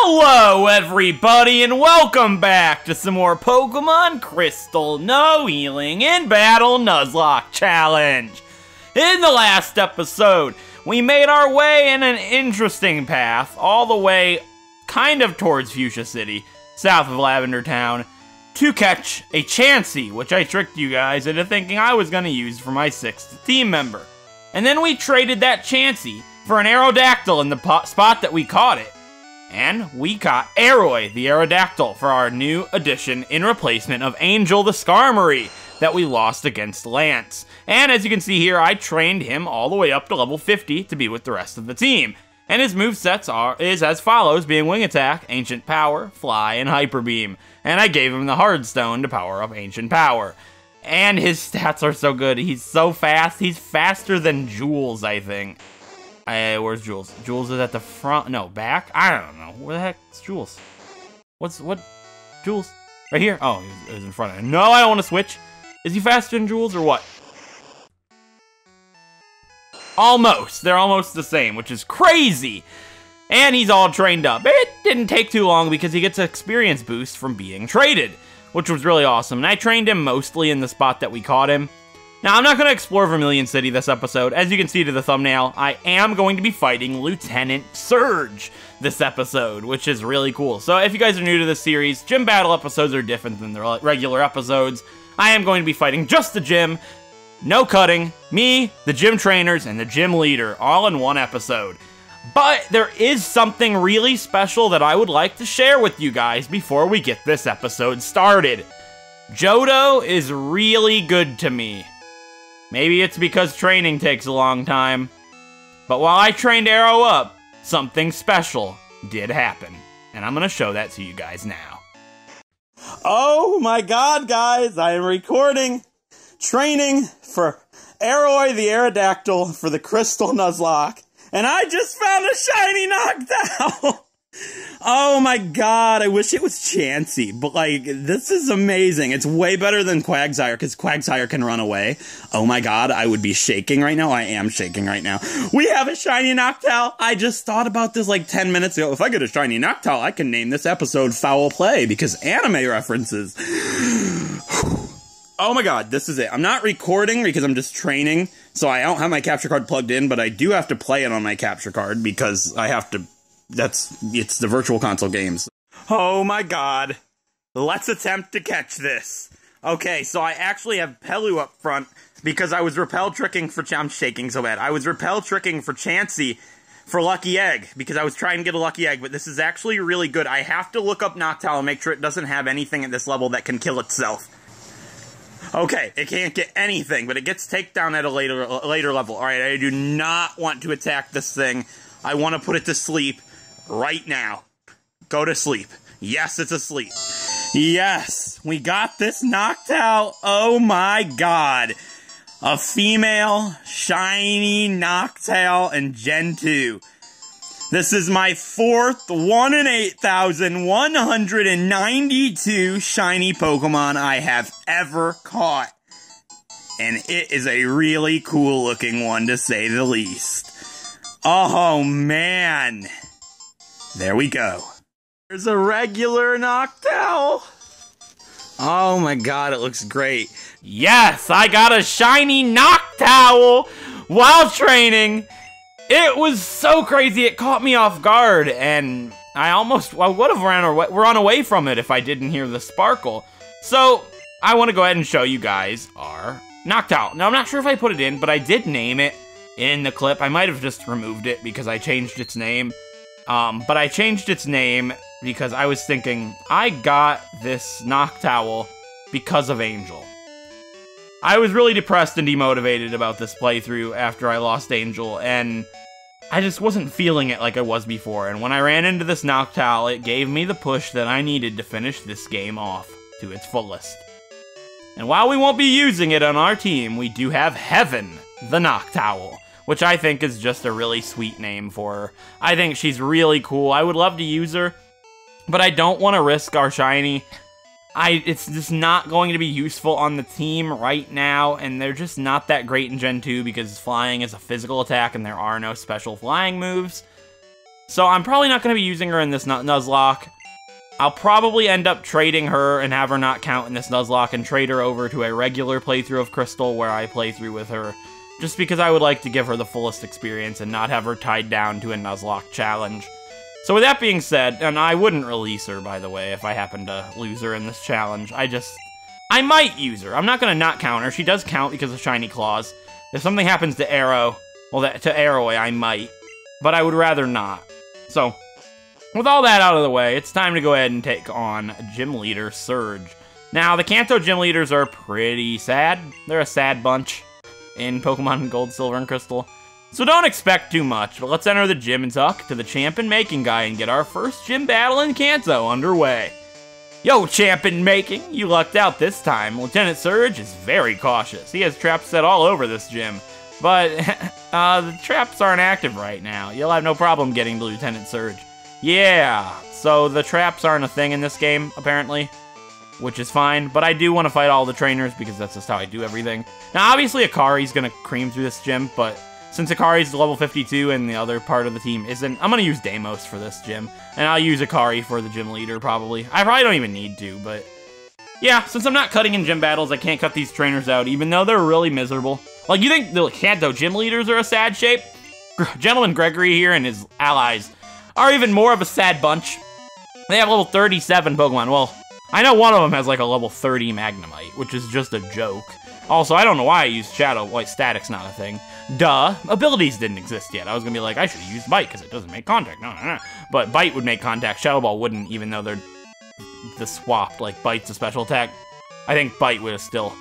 Hello everybody and welcome back to some more Pokemon Crystal No Healing in Battle Nuzlocke Challenge. In the last episode, we made our way in an interesting path all the way kind of towards Fuchsia City, south of Lavender Town, to catch a Chansey, which I tricked you guys into thinking I was going to use for my 6th team member. And then we traded that Chansey for an Aerodactyl in the spot that we caught it. And we caught Aeroy, the Aerodactyl, for our new addition in replacement of Angel the Skarmory that we lost against Lance. And as you can see here, I trained him all the way up to level 50 to be with the rest of the team. And his movesets is as follows, being Wing Attack, Ancient Power, Fly, and Hyper Beam. And I gave him the Hard Stone to power up Ancient Power. And his stats are so good. He's so fast. He's faster than Jules, I think. Where's Jules? Jules is at the front. No, back? I don't know. Where the heck is Jules? What? Jules? Right here? Oh, he's in front of him. No, I don't want to switch. Is he faster than Jules or what? Almost. They're almost the same, which is crazy. And he's all trained up. It didn't take too long because he gets an experience boost from being traded, which was really awesome. And I trained him mostly in the spot that we caught him. Now, I'm not going to explore Vermilion City this episode. As you can see to the thumbnail, I am going to be fighting Lieutenant Surge this episode, which is really cool. So if you guys are new to this series, gym battle episodes are different than the regular episodes. I am going to be fighting just the gym, no cutting, me, the gym trainers, and the gym leader, all in one episode. But there is something really special that I would like to share with you guys before we get this episode started. Johto is really good to me. Maybe it's because training takes a long time, but while I trained Arrow up, something special did happen, and I'm going to show that to you guys now. Oh my god, guys, I am recording training for Aeroy the Aerodactyl for the Crystal Nuzlocke, and I just found a shiny Noctowl! Oh my god, I wish it was Chansey, but like, this is amazing. It's way better than Quagsire, because Quagsire can run away. Oh my god, I would be shaking right now. I am shaking right now. We have a shiny Noctowl. I just thought about this like 10 minutes ago. If I get a shiny Noctowl, I can name this episode Fowl Play, because anime references. Oh my god, this is it. I'm not recording because I'm just training, so I don't have my capture card plugged in, but I do have to play it on my capture card because I have to... it's the virtual console games. Oh my god. Let's attempt to catch this. Okay, so I actually have Pelu up front because I was repel tricking for... I'm shaking so bad. I was repel tricking for Chansey for Lucky Egg because I was trying to get a Lucky Egg, but this is actually really good. I have to look up Noctowl and make sure it doesn't have anything at this level that can kill itself. Okay, it can't get anything, but it gets takedown at a later level. Alright, I do not want to attack this thing. I want to put it to sleep. Right now. Go to sleep. Yes, it's asleep. Yes, we got this Noctowl. Oh my god. A female shiny Noctowl in Gen 2. This is my 4th 1 in 8,192 shiny Pokemon I have ever caught. And it is a really cool looking one to say the least. Oh man. There we go. There's a regular Noctowl. Oh my god, it looks great. Yes, I got a shiny Noctowl while training. It was so crazy, it caught me off guard, and I would have run away from it if I didn't hear the sparkle. So, I want to go ahead and show you guys our Noctowl. Now, I'm not sure if I put it in, but I did name it in the clip. I might have just removed it because I changed its name. But I changed its name because I was thinking, I got this Noctowl because of Angel. I was really depressed and demotivated about this playthrough after I lost Angel, and I just wasn't feeling it like I was before, and when I ran into this Noctowl, it gave me the push that I needed to finish this game off to its fullest. And while we won't be using it on our team, we do have Heaven, the Noctowl, which I think is just a really sweet name for her. I think she's really cool. I would love to use her, but I don't want to risk our shiny. It's just not going to be useful on the team right now, and they're just not that great in Gen 2 because flying is a physical attack and there are no special flying moves. So I'm probably not going to be using her in this Nuzlocke. I'll probably end up trading her and have her not count in this Nuzlocke and trade her over to a regular playthrough of Crystal where I play through with her. Just because I would like to give her the fullest experience and not have her tied down to a Nuzlocke challenge. So with that being said, and I wouldn't release her, by the way, if I happen to lose her in this challenge. I might use her. I'm not going to not count her. She does count because of Shiny Claws. If something happens to Arrow, well, to Arrowway, I might. But I would rather not. So, with all that out of the way, it's time to go ahead and take on Gym Leader Surge. Now, the Kanto Gym Leaders are pretty sad. They're a sad bunch in Pokemon Gold, Silver, and Crystal. So don't expect too much, but let's enter the gym and talk to the champ in making guy and get our first gym battle in Kanto underway. Yo, champ in making, you lucked out this time. Lieutenant Surge is very cautious. He has traps set all over this gym. But, the traps aren't active right now. You'll have no problem getting to Lieutenant Surge. Yeah, so the traps aren't a thing in this game, apparently. Which is fine, but I do want to fight all the trainers because that's just how I do everything. Now, obviously, Akari's going to cream through this gym, but since Akari's level 52 and the other part of the team isn't, I'm going to use Deimos for this gym. And I'll use Akari for the gym leader, probably. I probably don't even need to, but yeah, since I'm not cutting in gym battles, I can't cut these trainers out, even though they're really miserable. Like, you think the Kanto gym leaders are a sad shape? Gentleman Gregory here and his allies are even more of a sad bunch. They have level 37 Pokemon. Well, I know one of them has like a level 30 Magnemite, which is just a joke. Also, I don't know why I used Shadow. Like, Static's not a thing. Duh. Abilities didn't exist yet. I was gonna be like, I should have used Bite because it doesn't make contact. No. But Bite would make contact. Shadow Ball wouldn't, even though they're the swapped. Like, Bite's a special attack. I think Bite would have still.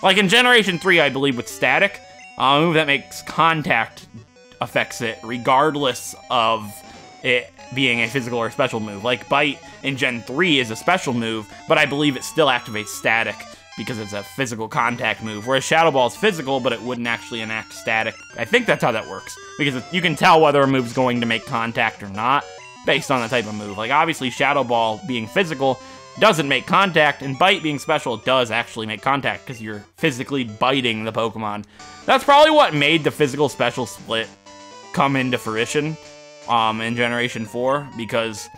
Like in Generation 3, I believe with Static, a move that makes contact affects it regardless of it being a physical or special move. Like Bite in Gen 3 is a special move, but I believe it still activates Static because it's a physical contact move, whereas Shadow Ball is physical, but it wouldn't actually enact Static. I think that's how that works, because you can tell whether a move's going to make contact or not based on the type of move. Like, obviously, Shadow Ball being physical doesn't make contact, and Bite being special does actually make contact because you're physically biting the Pokemon. That's probably what made the physical special split come into fruition in Generation 4, because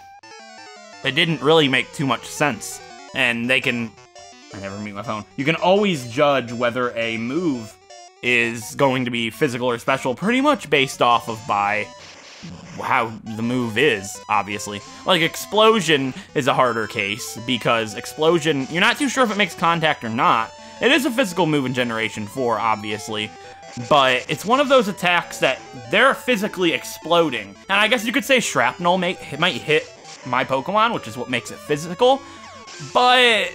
it didn't really make too much sense. And they can... I never mute my phone. You can always judge whether a move is going to be physical or special pretty much based off of by how the move is, obviously. Like, Explosion is a harder case, because Explosion, you're not too sure if it makes contact or not. It is a physical move in Generation 4, obviously, but it's one of those attacks that they're physically exploding. And I guess you could say Shrapnel might hit my Pokemon, which is what makes it physical, but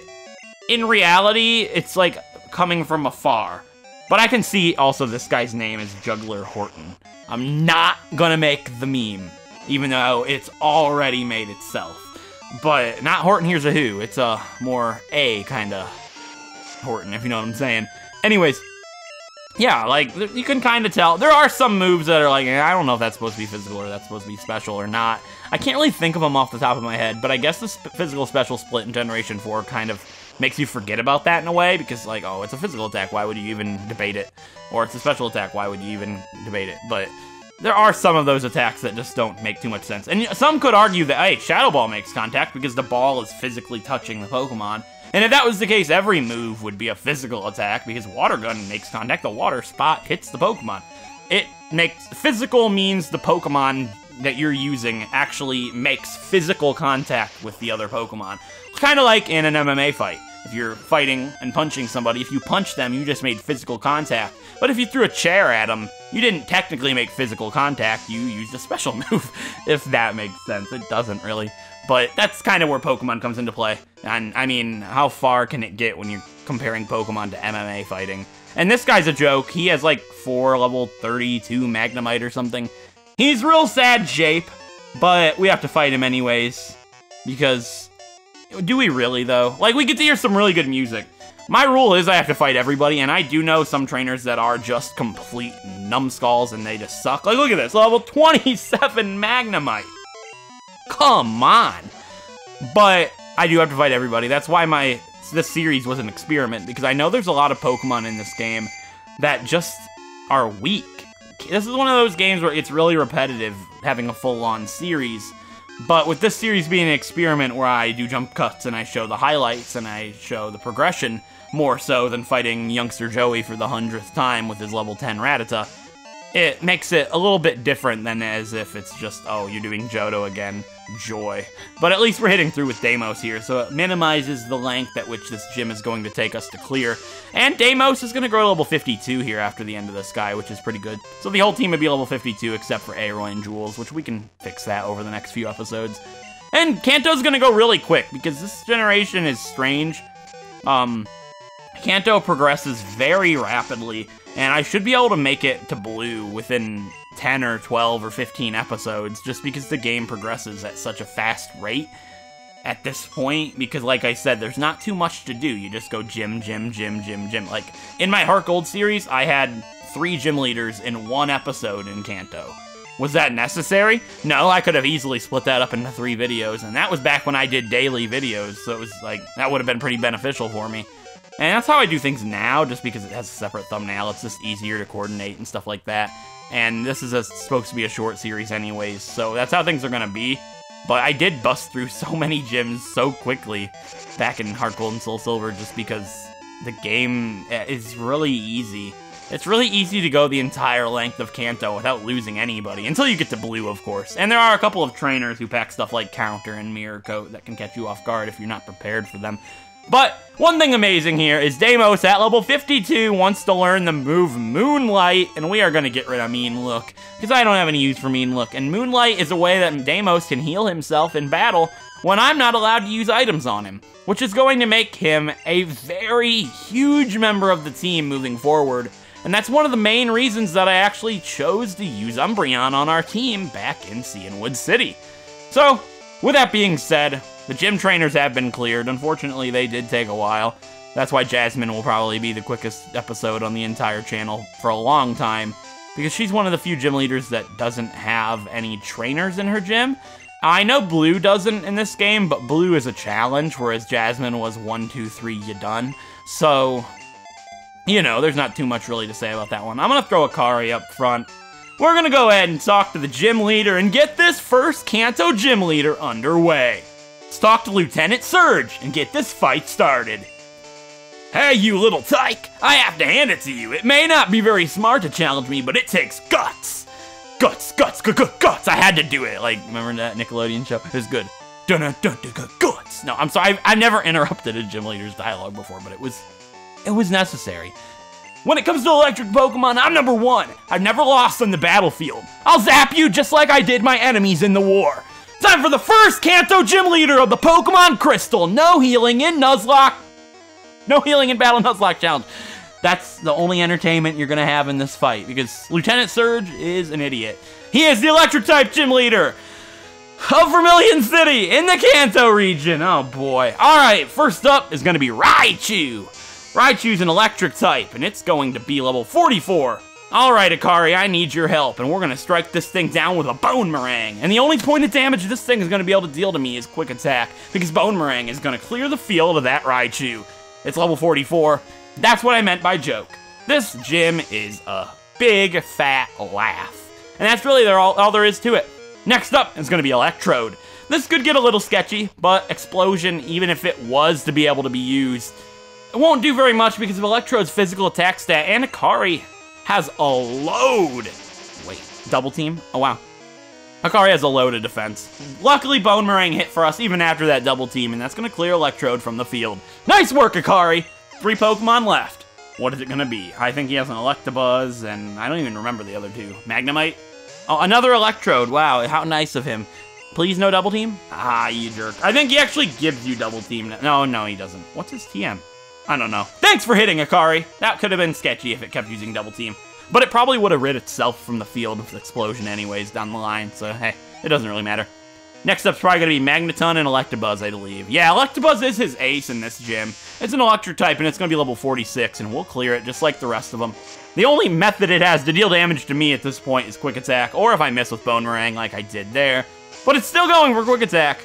in reality, it's like coming from afar. But I can see also this guy's name is Juggler Horton. I'm not gonna make the meme, even though it's already made itself. But not Horton Here's a Who, it's a more A kind of Horton, if you know what I'm saying. Anyways, yeah, like, you can kind of tell. There are some moves that are like, I don't know if that's supposed to be physical or that's supposed to be special or not. I can't really think of them off the top of my head, but I guess the physical special split in Generation 4 kind of makes you forget about that in a way, because, like, oh, it's a physical attack, why would you even debate it? Or it's a special attack, why would you even debate it? But there are some of those attacks that just don't make too much sense. And some could argue that, hey, Shadow Ball makes contact because the ball is physically touching the Pokemon. And if that was the case, every move would be a physical attack, because Water Gun makes contact, the water spot hits the Pokemon. Physical means the Pokemon that you're using actually makes physical contact with the other Pokemon. It's kind of like in an MMA fight. If you're fighting and punching somebody, if you punch them, you just made physical contact. But if you threw a chair at them, you didn't technically make physical contact, you used a special move, if that makes sense. It doesn't really. But that's kind of where Pokemon comes into play. And, I mean, how far can it get when you're comparing Pokemon to MMA fighting? And this guy's a joke. He has, like, 4 level 32 Magnemite or something. He's real sad shape, but we have to fight him anyways. Because, do we really, though? Like, we get to hear some really good music. My rule is I have to fight everybody, and I do know some trainers that are just complete numbskulls and they just suck. Like, look at this, level 27 Magnemite. Come on. But I do have to fight everybody. That's why this series was an experiment, because I know there's a lot of Pokemon in this game that just are weak. this is one of those games where it's really repetitive, having a full-on series. But with this series being an experiment where I do jump cuts and I show the highlights and I show the progression, more so than fighting youngster Joey for the 100th time with his level 10 Rattata, it makes it a little bit different than as if it's just, oh, you're doing Johto again. Joy. But at least we're hitting through with Deimos here, so it minimizes the length at which this gym is going to take us to clear. And Deimos is going to grow to level 52 here after the end of this guy, which is pretty good. So the whole team would be level 52 except for Aroy and Jules, which we can fix that over the next few episodes. And Kanto's going to go really quick, because this generation is strange. Kanto progresses very rapidly, and I should be able to make it to blue within 10 or 12 or 15 episodes, just because the game progresses at such a fast rate at this point, because like I said, there's not too much to do. You just go gym. Like, in my Heart Gold series, I had 3 gym leaders in 1 episode in Kanto. Was that necessary? No, I could have easily split that up into 3 videos, and that was back when I did daily videos, so it was like, that would have been pretty beneficial for me. And that's how I do things now, just because it has a separate thumbnail. It's just easier to coordinate and stuff like that. And this is supposed to be a short series anyways, so that's how things are gonna be. But I did bust through so many gyms so quickly back in Heart Gold and Soul Silver just because the game is really easy. It's really easy to go the entire length of Kanto without losing anybody, until you get to Blue, of course. And there are a couple of trainers who pack stuff like Counter and Mirror Coat that can catch you off guard if you're not prepared for them. But one thing amazing here is Deimos at level 52 wants to learn the move Moonlight, and we are going to get rid of Mean Look, because I don't have any use for Mean Look. And Moonlight is a way that Deimos can heal himself in battle when I'm not allowed to use items on him, which is going to make him a very huge member of the team moving forward. And that's one of the main reasons that I actually chose to use Umbreon on our team back in Cianwood City. So, with that being said, the gym trainers have been cleared. Unfortunately, they did take a while. That's why Jasmine will probably be the quickest episode on the entire channel for a long time, because she's one of the few gym leaders that doesn't have any trainers in her gym. I know Blue doesn't in this game, but Blue is a challenge, whereas Jasmine was 1, 2, 3, you done. So, you know, there's not too much really to say about that one. I'm gonna throw Akari up front. We're gonna go ahead and talk to the gym leader and get this first Kanto gym leader underway. Let's talk to Lieutenant Surge and get this fight started. Hey, you little tyke! I have to hand it to you. It may not be very smart to challenge me, but it takes guts. Guts. I had to do it. Like, remember that Nickelodeon show? It was good. Guts. No, I'm sorry. I've never interrupted a gym leader's dialogue before, but it was necessary. When it comes to electric Pokemon, I'm number 1. I've never lost on the battlefield. I'll zap you just like I did my enemies in the war. Time for the first Kanto gym leader of the Pokemon Crystal. No healing in Nuzlocke. No healing in Battle Nuzlocke Challenge. That's the only entertainment you're going to have in this fight, because Lieutenant Surge is an idiot. He is the Electric-type gym leader of Vermilion City in the Kanto region. Oh boy. Alright, first up is going to be Raichu. Raichu's an electric type, and it's going to be level 44. Alright, Akari, I need your help, and we're going to strike this thing down with a Bone Meringue. And the only point of damage this thing is going to be able to deal to me is Quick Attack, because Bone Meringue is going to clear the field of that Raichu. It's level 44. That's what I meant by joke. This gym is a big, fat laugh. And that's really all there is to it. Next up is going to be Electrode. This could get a little sketchy, but Explosion, even if it was to be able to be used, it won't do very much because of Electrode's physical attack stat, and Akari has a load. Wait, double team? Oh, wow. Akari has a loaded defense. Luckily, Bone Meringue hit for us even after that double team, and that's going to clear Electrode from the field. Nice work, Akari! 3 Pokemon left. What is it going to be? I think he has an Electabuzz, and I don't even remember the other 2. Magnemite? Oh, another Electrode. Wow, how nice of him. Please no double team? Ah, you jerk. I think he actually gives you double team. No, he doesn't. What's his TM? I don't know. Thanks for hitting, Akari. That could have been sketchy if it kept using double team. But it probably would have rid itself from the field with Explosion anyways down the line, so hey, it doesn't really matter. Next up's probably going to be Magneton and Electabuzz, I believe. Yeah, Electabuzz is his ace in this gym. It's an electric type, and it's going to be level 46, and we'll clear it just like the rest of them. The only method it has to deal damage to me at this point is Quick Attack, or if I miss with Bone Meringue like I did there. But it's still going for Quick Attack,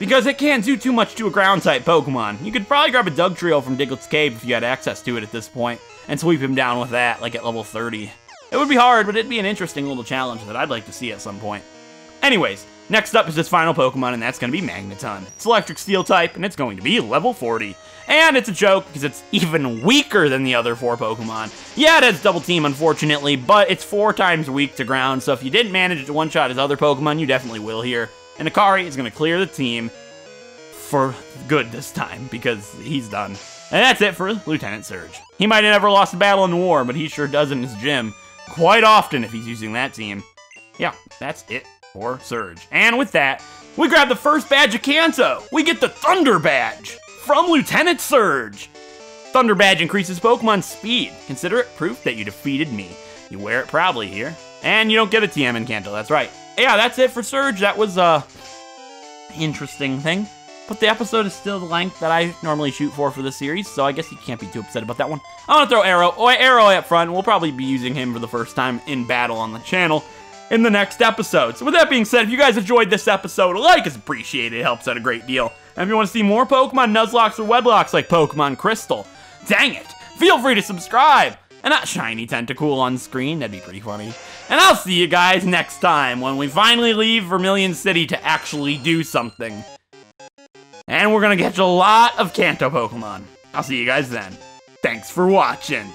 because it can't do too much to a ground-type Pokemon. You could probably grab a Dugtrio from Diglett's Cave if you had access to it at this point, and sweep him down with that, like at level 30. It would be hard, but it'd be an interesting little challenge that I'd like to see at some point. Anyways, next up is this final Pokemon, and that's going to be Magneton. It's electric steel type, and it's going to be level 40. And it's a joke because it's even weaker than the other 4 Pokemon. Yeah, it has double team, unfortunately, but it's 4 times weak to ground, so if you didn't manage to one-shot his other Pokemon, you definitely will here. And Akari is going to clear the team for good this time, because he's done. And that's it for Lieutenant Surge. He might have never lost a battle in the war, but he sure does in his gym quite often if he's using that team. Yeah, that's it for Surge. And with that, we grab the first badge of Kanto. We get the Thunder Badge from Lieutenant Surge. Thunder Badge increases Pokemon's speed. Consider it proof that you defeated me. You wear it proudly here. And you don't get a TM in Kanto, that's right. Yeah, that's it for Surge. That was a interesting thing. But the episode is still the length that I normally shoot for this series, so I guess you can't be too upset about that one. I want to throw Arrow up front. We'll probably be using him for the first time in battle on the channel in the next episode. So with that being said, if you guys enjoyed this episode, a like is appreciated. It helps out a great deal. And if you want to see more Pokemon Nuzlocks or Wedlocks like Pokemon Crystal, dang it, feel free to subscribe. And not Shiny Tentacool on screen, that'd be pretty funny. And I'll see you guys next time when we finally leave Vermilion City to actually do something. And we're gonna catch a lot of Kanto Pokemon. I'll see you guys then. Thanks for watching.